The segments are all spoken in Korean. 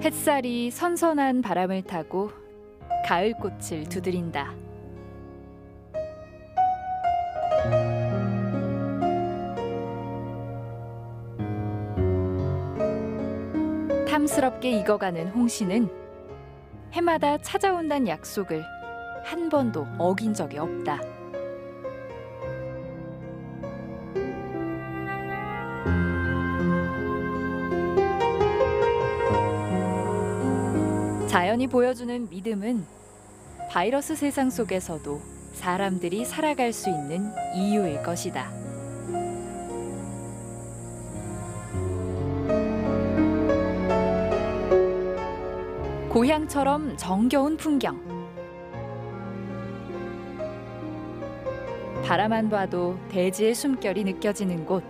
햇살이 선선한 바람을 타고 가을꽃을 두드린다. 탐스럽게 익어가는 홍시는 해마다 찾아온다는 약속을 한 번도 어긴 적이 없다. 자연이 보여주는 믿음은 바이러스 세상 속에서도 사람들이 살아갈 수 있는 이유일 것이다. 고향처럼 정겨운 풍경. 바라만 봐도 대지의 숨결이 느껴지는 곳.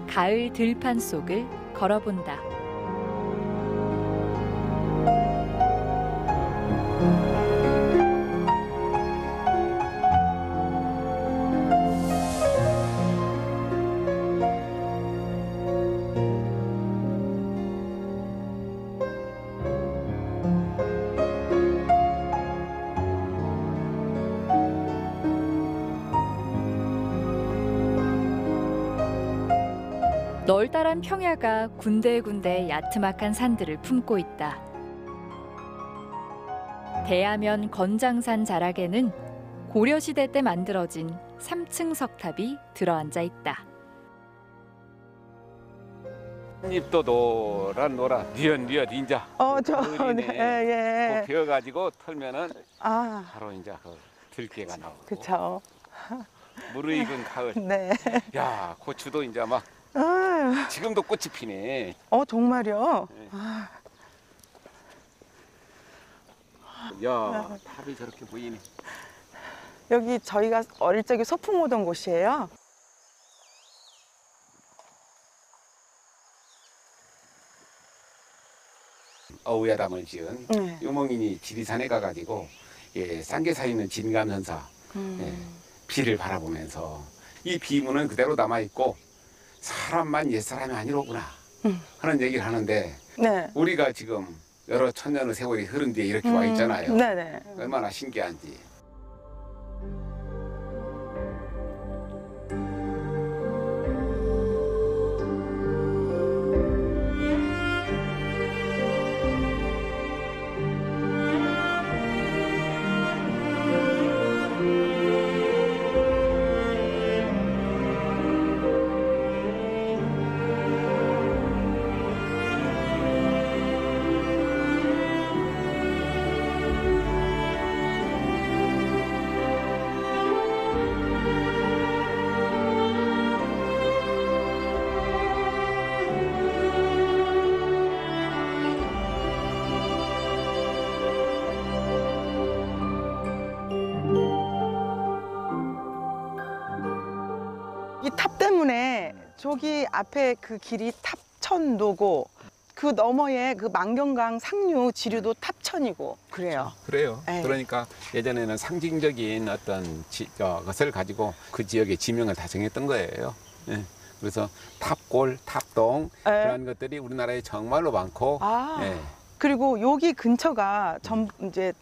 가을 들판 속을 걸어본다. 널따란 평야가 군데군데 야트막한 산들을 품고 있다. 대하면 건장산 자락에는 고려시대 때 만들어진 3층 석탑이 들어앉아 있다. 잎도 노란 뉘엿 인자. 네, 예. 베어가지고 털면은 아, 바로 이제 그 들깨가 나오고. 그쵸. 무르익은 가을. 네. 야, 고추도 이제 막 아, 지금도 꽃이 피네. 정말요? 네. 아, 야, 탑이 저렇게 보이네. 여기 저희가 어릴 적에 소풍 오던 곳이에요. 어우야담을 지은 네. 유목인이 지리산에 가가지고 쌍계사에 있는 진감선사 비를 바라보면서 이 비문은 그대로 남아있고 사람만 옛사람이 아니로구나 하는 얘기를 하는데 네. 우리가 지금 여러 천년의 세월이 흐른 뒤에 이렇게 와 있잖아요. 네네. 얼마나 신기한지. 이 탑 때문에 저기 앞에 그 길이 탑천도고 그 너머에 그 만경강 상류 지류도 탑천이고 그래요. 그래요. 네. 그러니까 예전에는 상징적인 어떤 것을 가지고 그 지역의 지명을 다 정했던 거예요. 예. 그래서 탑골, 탑동 그런 것들이 우리나라에 정말로 많고. 아, 예. 그리고 여기 근처가 이제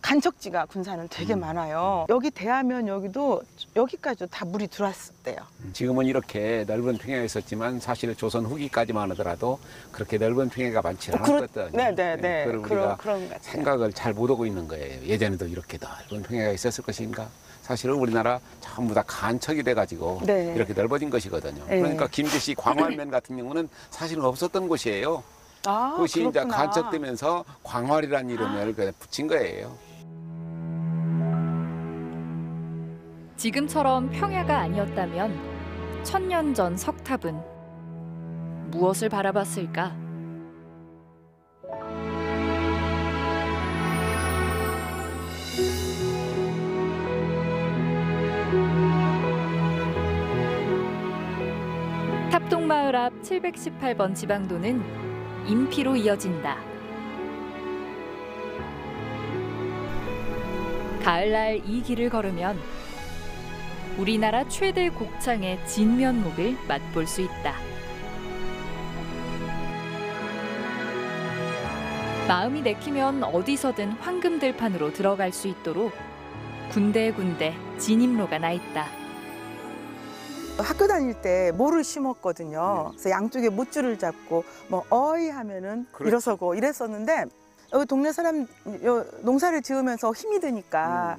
간척지가 군산은 되게 많아요. 여기 대하면 여기까지도 다 물이 들어왔대요. 지금은 이렇게 넓은 평야가 있었지만 사실 조선 후기까지만 하더라도 그렇게 넓은 평야가 많지 않았거든요. 네네네. 그걸 우리가 그런 것 같아요. 생각을 잘 못 하고 있는 거예요. 예전에도 이렇게 넓은 평야가 있었을 것인가? 사실은 우리나라 전부 다 간척이 돼가지고 네. 이렇게 넓어진 것이거든요. 네. 그러니까 김제시 광활면 같은 경우는 사실은 없었던 곳이에요. 아, 그것이 이제 그렇구나. 간척되면서 광활이라는 이름을 붙인 거예요. 지금처럼 평야가 아니었다면 천년 전 석탑은 무엇을 바라봤을까? 탑동마을 앞 718번 지방도는 인피로 이어진다. 가을날 이 길을 걸으면 우리나라 최대 곡창의 진면목을 맛볼 수 있다. 마음이 내키면 어디서든 황금들판으로 들어갈 수 있도록 군데군데 진입로가 나 있다. 학교 다닐 때 모를 심었거든요. 그래서 양쪽에 못줄을 잡고 뭐 어이 하면은 그렇지. 일어서고 이랬었는데 여기 동네 사람 농사를 지으면서 힘이 드니까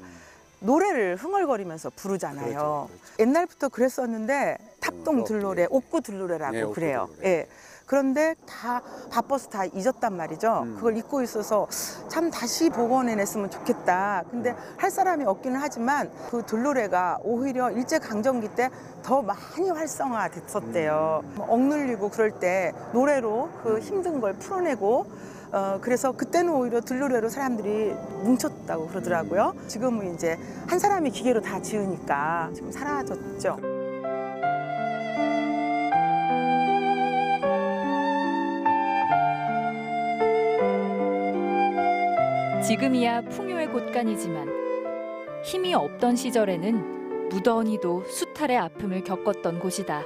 노래를 흥얼거리면서 부르잖아요. 그렇죠. 옛날부터 그랬었는데 탑동 들노래, 옥구 들노래라고 예, 옥구 그래요. 들노래. 예. 그런데 다 바빠서 다 잊었단 말이죠. 그걸 잊고 있어서 참 다시 복원해냈으면 좋겠다. 근데 할 사람이 없기는 하지만 그 들노래가 오히려 일제강점기 때 더 많이 활성화됐었대요. 억눌리고 그럴 때 노래로 그 힘든 걸 풀어내고 그래서 그때는 오히려 들노래로 사람들이 뭉쳤다고 그러더라고요. 지금은 이제 한 사람이 기계로 다 지으니까 지금 사라졌죠. 지금이야 풍요의 곳간이지만 힘이 없던 시절에는 무던히도 수탈의 아픔을 겪었던 곳이다.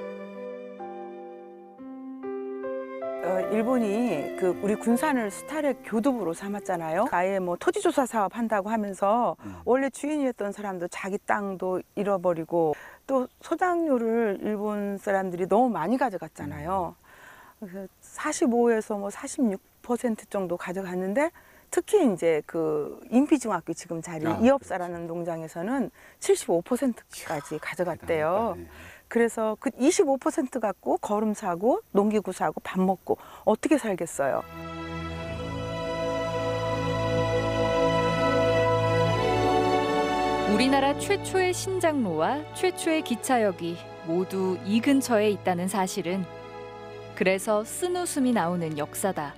일본이 그 우리 군산을 수탈의 교두부로 삼았잖아요. 아예 뭐 토지조사 사업 한다고 하면서 원래 주인이었던 사람도 자기 땅도 잃어버리고 또 소장료를 일본 사람들이 너무 많이 가져갔잖아요. 그래서 45에서 뭐 46% 정도 가져갔는데 특히 이제 그 인피중학교 지금 자리 이업사라는 농장에서는 75%까지 가져갔대요. 그래서 그 25% 갖고 거름 사고 농기구 사고 밥 먹고 어떻게 살겠어요? 우리나라 최초의 신장로와 최초의 기차역이 모두 이 근처에 있다는 사실은 그래서 쓴웃음이 나오는 역사다.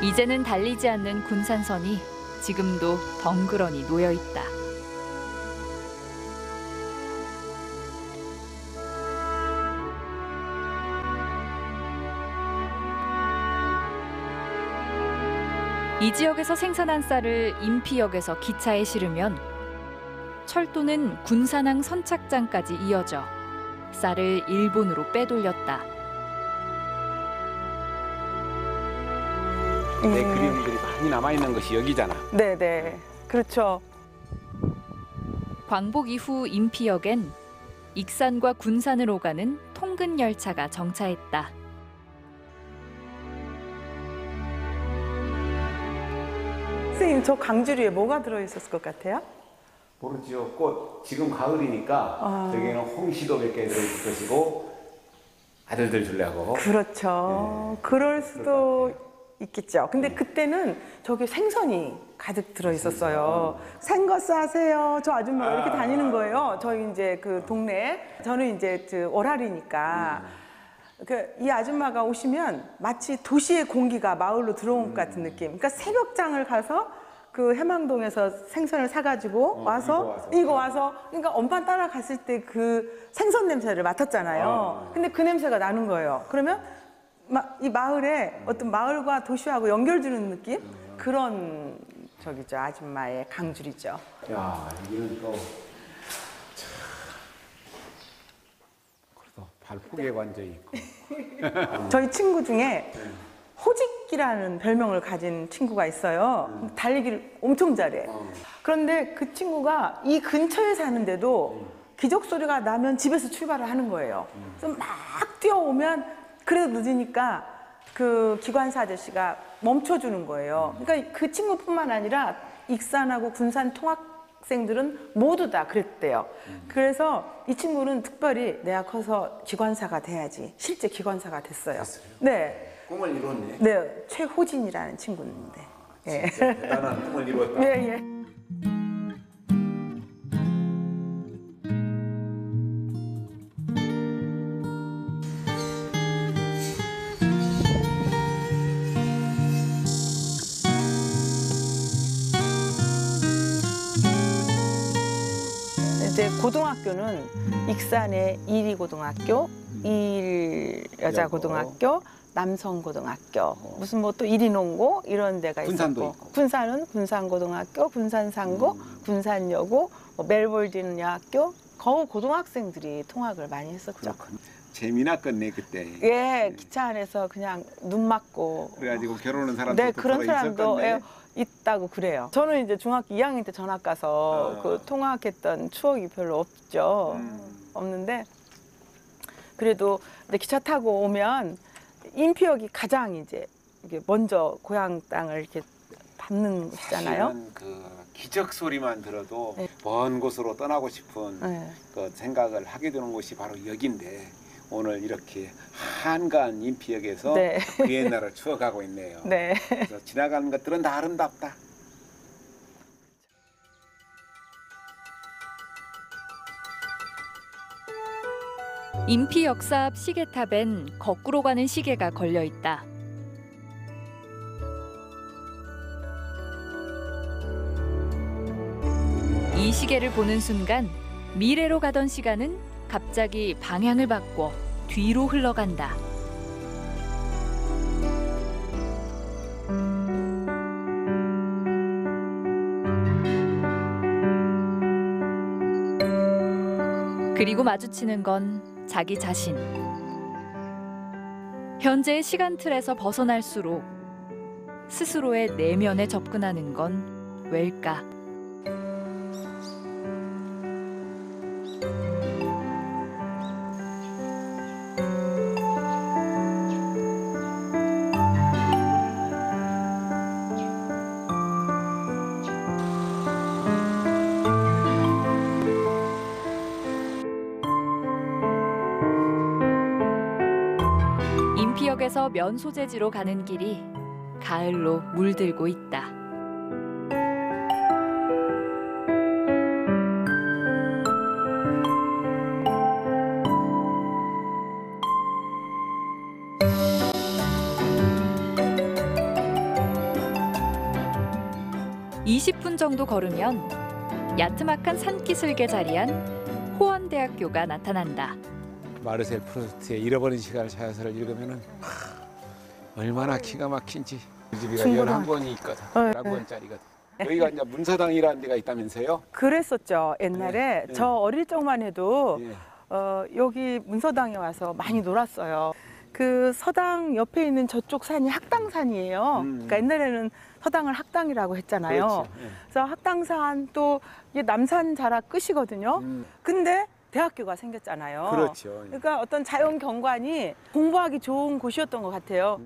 이제는 달리지 않는 군산선이 지금도 덩그러니 놓여 있다. 이 지역에서 생산한 쌀을 인피역에서 기차에 실으면 철도는 군산항 선착장까지 이어져 쌀을 일본으로 빼돌렸다. 내 그림들이 많이 남아있는 것이 여기잖아. 네네. 그렇죠. 광복 이후 인피역엔 익산과 군산을 오가는 통근 열차가 정차했다. 선생님, 저 강주리에 뭐가 들어있었을 것 같아요? 모르지요. 꽃 지금 가을이니까 저기는 홍시도 몇 개 들어있을 것이고 아들들 주려고. 그렇죠. 네. 그럴 수도 있겠죠. 근데 그때는 저기 생선이 가득 들어있었어요. 생거 싸세요. 저 아줌마가 이렇게 다니는 거예요. 저희 이제 그 동네에. 저는 이제 그 월할이니까. 이 아줌마가 오시면 마치 도시의 공기가 마을로 들어온 것 같은 느낌. 그러니까 새벽장을 가서 그 해망동에서 생선을 사가지고 이거 와서 그러니까 엄마 따라갔을 때 그 생선 냄새를 맡았잖아요. 근데 그 냄새가 나는 거예요. 그러면 이 마을에 어떤 마을과 도시하고 연결되는 느낌? 그런 저기죠. 아줌마의 강줄이죠. 야, 여기는 또 그래도 발포개 관저 있고. 저희 친구 중에 호직기라는 별명을 가진 친구가 있어요. 달리기를 엄청 잘해. 그런데 그 친구가 이 근처에 사는데도 기적 소리가 나면 집에서 출발을 하는 거예요. 그래서 막 뛰어오면 그래도 늦으니까 그 기관사 아저씨가 멈춰주는 거예요. 그러니까 그 친구뿐만 아니라 익산하고 군산 통학생들은 모두 다 그랬대요. 그래서 이 친구는 특별히 내가 커서 기관사가 돼야지. 실제 기관사가 됐어요. 네. 꿈을 이뤘네. 네, 최호진이라는 친구인데. 예. 진짜 대단한 꿈을 이뤘다. 예, 예. 이제 고등학교는 익산의 이리고등학교, 일여자고등학교, 남성고등학교, 무슨 뭐 또 이리농고 이런 데가 군산도 있었고, 있고. 군산은 군산고등학교, 군산상고, 군산여고, 뭐 멜볼딘 여학교, 거우 고등학생들이 통학을 많이 했었죠. 그렇군. 재미났겠네 그때. 예, 기차 안에서 그냥 눈 맞고. 그래가지고 결혼한 사람도 네, 그런 사람도 있었겠네. 있다고 그래요. 저는 이제 중학교 2학년 때 전학 가서 그 통학했던 추억이 별로 없죠. 없는데 그래도 이제 기차 타고 오면 인피역이 가장 이제 이게 먼저 고향 땅을 이렇게 밟는 곳이잖아요. 사실은 그 기적 소리만 들어도 네. 먼 곳으로 떠나고 싶은 네. 그 생각을 하게 되는 곳이 바로 여기인데 오늘 이렇게 한간 인피역에서 네. 그 옛날을 추억하고 있네요. 네. 그래서 지나가는 것들은 다 아름답다. 인피 역사 앞 시계탑엔 거꾸로 가는 시계가 걸려 있다. 이 시계를 보는 순간 미래로 가던 시간은 갑자기 방향을 바꿔 뒤로 흘러간다. 그리고 마주치는 건 자기 자신. 현재의 시간 틀에서 벗어날수록 스스로의 내면에 접근하는 건 왜일까? 인피역에서 면소재지로 가는 길이 가을로 물들고 있다. (20분) 정도 걸으면 야트막한 산기슭에 자리한 호원대학교가 나타난다. 마르셀 프루스트의 잃어버린 시간을 찾아서를 읽으면은 얼마나 기가 막힌지. 그 집이가 충분한. 11권이 있거든. 네, 11권짜리거든. 여기가 이제 문사당이라는 데가 있다면서요? 그랬었죠. 옛날에 네. 저 어릴 적만 해도 예. 여기 문서당에 와서 많이 놀았어요. 그 서당 옆에 있는 저쪽 산이 학당산이에요. 그러니까 옛날에는 서당을 학당이라고 했잖아요. 그렇지. 예. 그래서 학당산 또 이게 남산 자락 끝이거든요. 근데 대학교가 생겼잖아요. 그렇죠. 그러니까 어떤 자연 경관이 공부하기 좋은 곳이었던 것 같아요.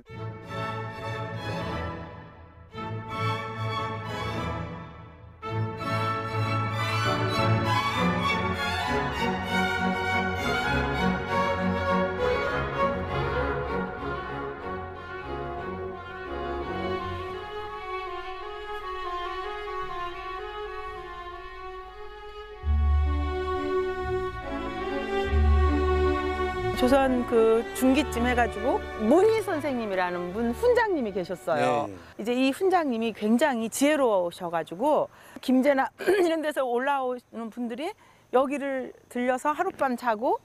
조선 그 중기쯤 해가지고 문희 선생님이라는 문 훈장님이 계셨어요. 네. 이제 이 훈장님이 굉장히 지혜로우셔가지고 김제나 이런 데서 올라오는 분들이 여기를 들려서 하룻밤 자고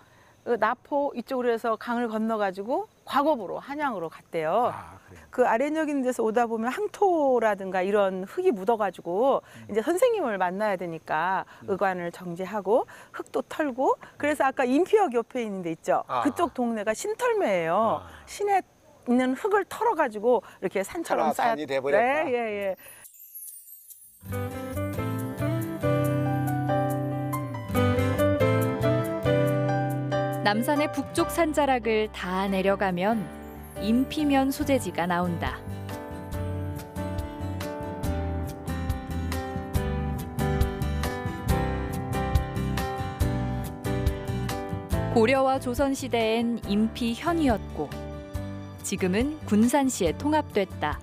그 나포 이쪽으로 해서 강을 건너가지고 과거부로 한양으로 갔대요. 아, 그래요. 그 아랫역 있는 데서 오다 보면 항토라든가 이런 흙이 묻어가지고 이제 선생님을 만나야 되니까 의관을 정지하고 흙도 털고 그래서 아까 인피역 옆에 있는 데 있죠. 아. 그쪽 동네가 신털매예요. 아. 신에 있는 흙을 털어가지고 이렇게 산처럼 쌓였. 산이 돼버렸다. 네, 예, 예. 남산의 북쪽 산자락을 다 내려가면 인피면 소재지가 나온다. 고려와 조선시대엔 인피현이었고 지금은 군산시에 통합됐다.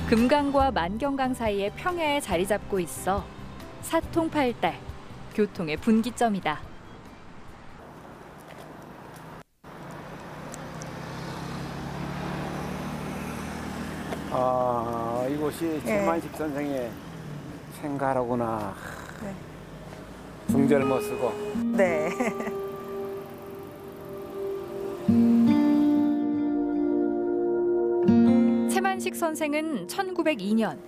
금강과 만경강 사이의 평야에 자리 잡고 있어 사통팔달, 교통의 분기점이다. 아, 이곳이 최만식 선생의 생가라구나. 네. 중절 못 쓰고. 네. 최만식 선생은 1902년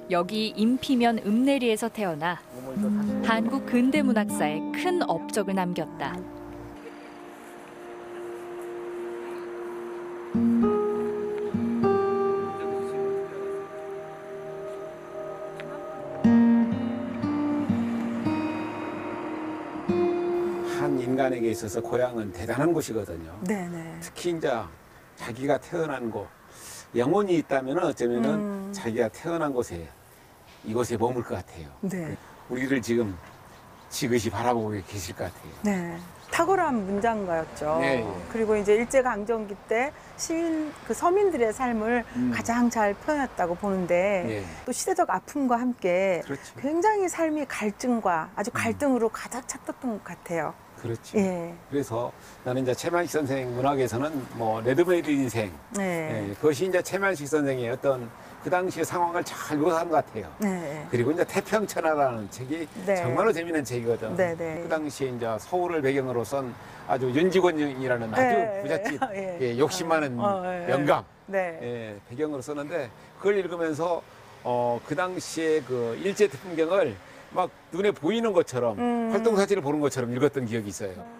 여기 임피면 읍내리에서 태어나 한국 근대문학사에 큰 업적을 남겼다. 한 인간에게 있어서 고향은 대단한 곳이거든요. 네네. 특히 이제 자기가 태어난 곳, 영혼이 있다면 어쩌면은 자기가 태어난 곳에 이곳에 머물 것 같아요. 네. 우리를 지금 지그시 바라보고 계실 것 같아요. 네. 탁월한 문장가였죠. 예, 예. 그리고 이제 일제강점기 때 시민, 그 서민들의 삶을 가장 잘 표현했다고 보는데 예. 또 시대적 아픔과 함께 그렇죠. 굉장히 삶이 갈증과 아주 갈등으로 가득 찼던 것 같아요. 그렇죠. 예. 그래서 나는 이제 최만식 선생 문학에서는 뭐 레드메이드 인생, 네. 예, 그것이 이제 최만식 선생의 어떤 그 당시의 상황을 잘 묘사한 것 같아요. 네. 그리고 이제 태평천하라는 책이 네. 정말로 재미있는 책이거든. 네, 네. 그 당시에 이제 서울을 배경으로 쓴 아주 윤직원이라는 아주 네. 부잣집 예. 예, 욕심 많은 예. 영감 네. 예, 배경으로 썼는데 그걸 읽으면서 그 당시에 그 일제 풍경을 막 눈에 보이는 것처럼 활동 사진을 보는 것처럼 읽었던 기억이 있어요.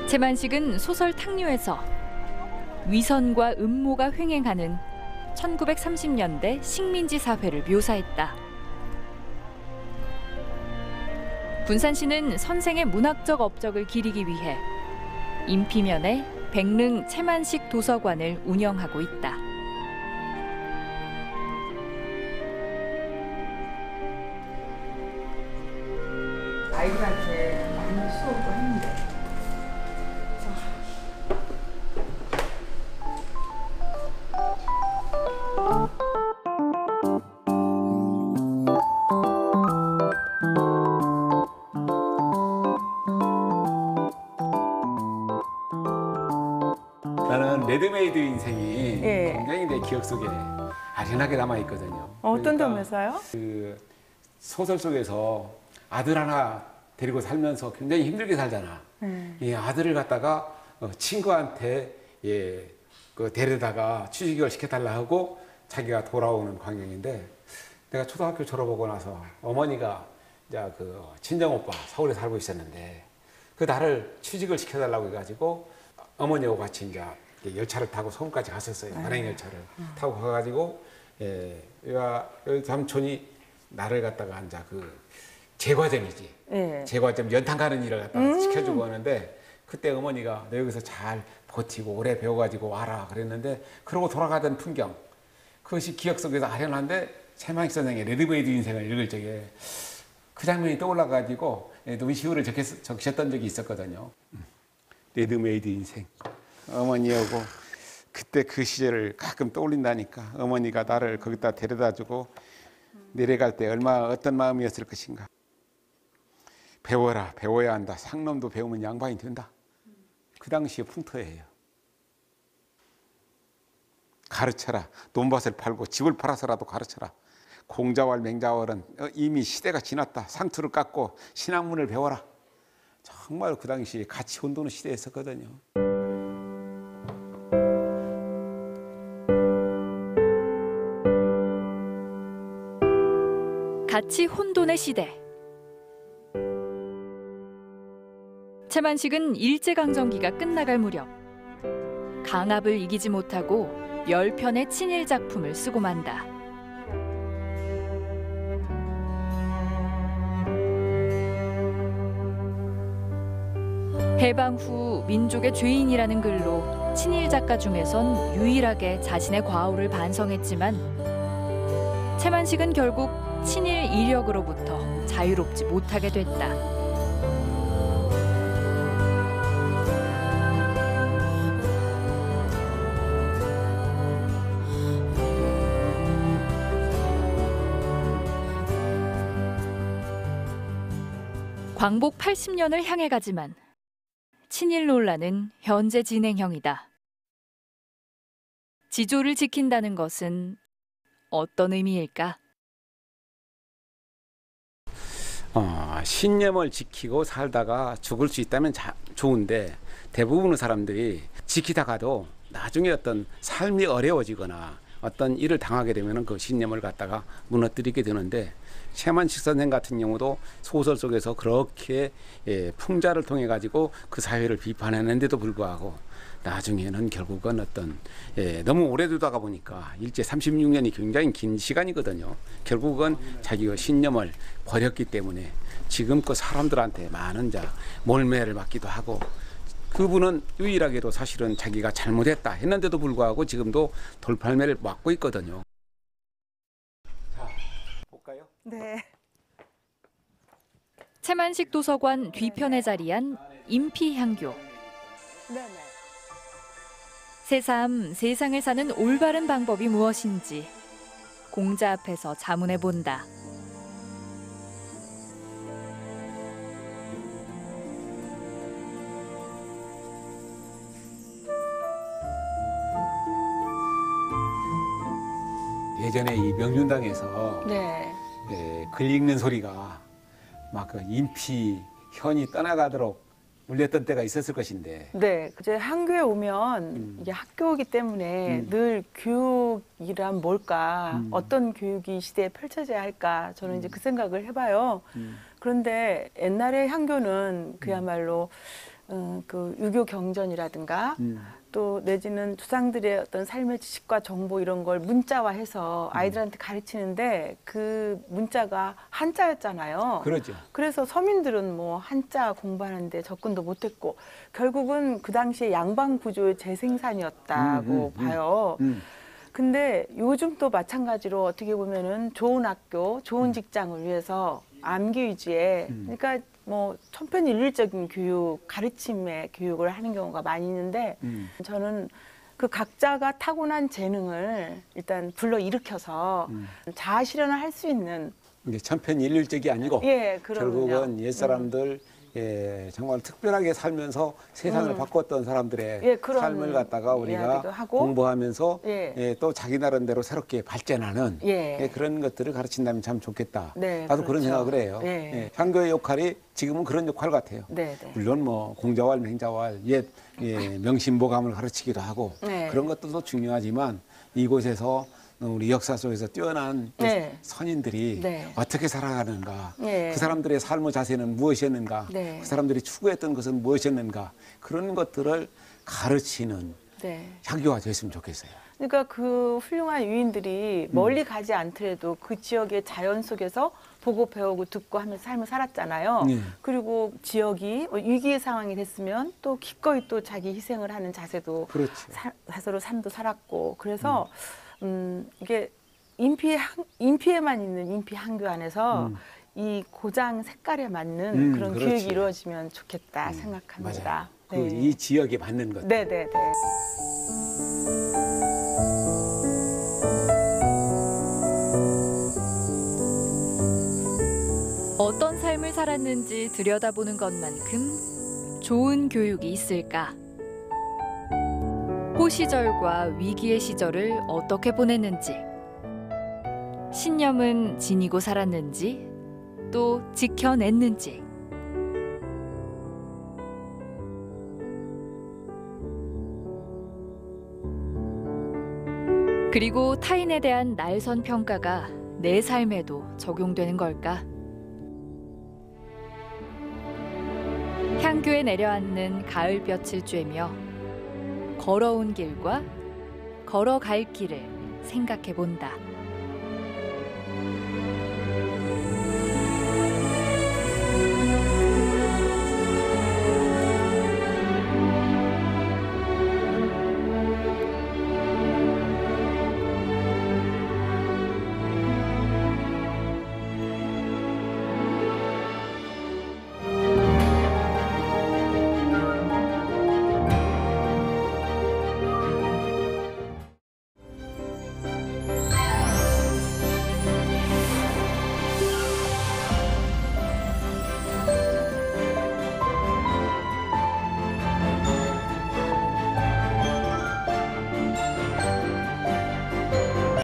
최만식은 소설 탕류에서 위선과 음모가 횡행하는 1930년대 식민지 사회를 묘사했다. 군산시는 선생의 문학적 업적을 기리기 위해 임피면에 백릉 최만식 도서관을 운영하고 있다. 아이들한테 많이 수업도 했는데. 나는 레드메이드 인생이 예. 굉장히 내 기억 속에 아련하게 남아 있거든요. 어떤 그러니까 점에서요? 그 소설 속에서 아들 하나 데리고 살면서 굉장히 힘들게 살잖아. 이 아들을 갖다가 친구한테 예, 그 데려다가 취직을 시켜달라 하고 자기가 돌아오는 광경인데 내가 초등학교 졸업하고 나서 어머니가 이제 그 친정 오빠 서울에 살고 있었는데 그 나를 취직을 시켜달라고 해가지고 어머니하고 같이 이제 열차를 타고 서울까지 갔었어요. 관행 열차를 타고 가가지고 예, 여기 삼촌이 나를 갖다가 이제 그 제과점이지. 예. 제과점 연탄 가는 일을 갖다가 시켜주고 하는데 그때 어머니가 너 여기서 잘 버티고 오래 배워가지고 와라 그랬는데 그러고 돌아가던 풍경 그것이 기억 속에서 아련한데 최만식 선생의 레드메이드 인생을 읽을 적에 그 장면이 떠올라가지고 눈시울을 적셨던 적이 있었거든요. 레드메이드 인생. 어머니하고 그때 그 시절을 가끔 떠올린다니까. 어머니가 나를 거기다 데려다주고 내려갈 때 어떤 마음이었을 것인가. 배워라, 배워야 한다. 상놈도 배우면 양반이 된다. 그 당시의 풍토예요. 가르쳐라. 논밭을 팔고 집을 팔아서라도 가르쳐라. 공자왈 맹자왈은 이미 시대가 지났다. 상투를 깎고 신학문을 배워라. 정말 그 당시에 가치 혼돈의 시대였었거든요. 가치 혼돈의 시대. 최만식은 일제강점기가 끝나갈 무렵 강압을 이기지 못하고 10편의 친일 작품을 쓰고 만다. 해방 후 민족의 죄인이라는 글로 친일 작가 중에선 유일하게 자신의 과오를 반성했지만 최만식은 결국 친일 이력으로부터 자유롭지 못하게 됐다. 광복 80년을 향해 가지만 친일 논란은 현재 진행형이다. 지조를 지킨다는 것은 어떤 의미일까? 신념을 지키고 살다가 죽을 수 있다면 좋은데 대부분의 사람들이 지키다가도 나중에 어떤 삶이 어려워지거나 어떤 일을 당하게 되면 그 신념을 갖다가 무너뜨리게 되는데 최만식 선생 같은 경우도 소설 속에서 그렇게 풍자를 통해 가지고 그 사회를 비판했는데도 불구하고 나중에는 결국은 어떤 너무 오래 두다가 보니까 일제 36년이 굉장히 긴 시간이거든요. 결국은 자기의 신념을 버렸기 때문에 지금껏 사람들한테 많은 몰매를 맞기도 하고 그분은 유일하게도 사실은 자기가 잘못했다 했는데도 불구하고 지금도 돌팔매를 맞고 있거든요. 자, 볼까요? 네. 채만식 도서관 뒤편에 자리한 임피향교. 네네. 새삼 세상을 사는 올바른 방법이 무엇인지 공자 앞에서 자문해 본다. 예전에 이 명륜당에서 네. 글 읽는 소리가 막 그 인피 현이 떠나가도록 울렸던 때가 있었을 것인데. 네, 이제 한교에 오면 이게 학교이기 때문에 늘 교육이란 뭘까, 어떤 교육이 이 시대에 펼쳐져야 할까, 저는 이제 그 생각을 해봐요. 그런데 옛날에 한교는 그야말로 그 유교 경전이라든가 또 내지는 조상들의 어떤 삶의 지식과 정보 이런 걸 문자화해서 아이들한테 가르치는데 그 문자가 한자였잖아요. 그렇죠. 그래서 서민들은 뭐 한자 공부하는데 접근도 못했고 결국은 그 당시에 양방 구조의 재생산이었다고 봐요. 근데 요즘 또 마찬가지로 어떻게 보면은 좋은 학교, 좋은 직장을 위해서 암기 위주의 그러니까 뭐 천편일률적인 교육, 가르침의 교육을 하는 경우가 많이 있는데 저는 그 각자가 타고난 재능을 일단 불러일으켜서 자아 실현을 할 수 있는 이게 천편일률적이 아니고 결국은 옛사람들 정말 특별하게 살면서 세상을 바꿨던 사람들의 삶을 갖다가 우리가 공부하면서 또 자기 나름대로 새롭게 발전하는 그런 것들을 가르친다면 참 좋겠다. 나도 그런 생각을 해요. 향교의 역할이 지금은 그런 역할 같아요. 물론 뭐 공자왈, 맹자왈, 옛 명심보감을 가르치기도 하고 그런 것들도 중요하지만 이곳에서 우리 역사 속에서 뛰어난 선인들이 어떻게 살아가는가, 그 사람들의 삶의 자세는 무엇이었는가, 그 사람들이 추구했던 것은 무엇이었는가 그런 것들을 가르치는 향교가 됐으면 좋겠어요. 그러니까 그 훌륭한 유인들이 멀리 가지 않더라도 그 지역의 자연 속에서 보고 배우고 듣고 하면서 삶을 살았잖아요. 그리고 지역이 위기의 상황이 됐으면 또 기꺼이 또 자기 희생을 하는 자세도 자세로 삶도 살았고 그래서 이게 인피에만 있는 인피 한교 안에서 이 고장 색깔에 맞는 그런 교육이 이루어지면 좋겠다 생각합니다. 이 지역에 맞는 것. 네네네. 어떤 삶을 살았는지 들여다보는 것만큼 좋은 교육이 있을까? 호시절과 위기의 시절을 어떻게 보냈는지, 신념은 지니고 살았는지, 또 지켜냈는지. 그리고 타인에 대한 날선 평가가 내 삶에도 적용되는 걸까? 향교에 내려앉는 가을볕을 쬐며 걸어온 길과 걸어갈 길을 생각해 본다.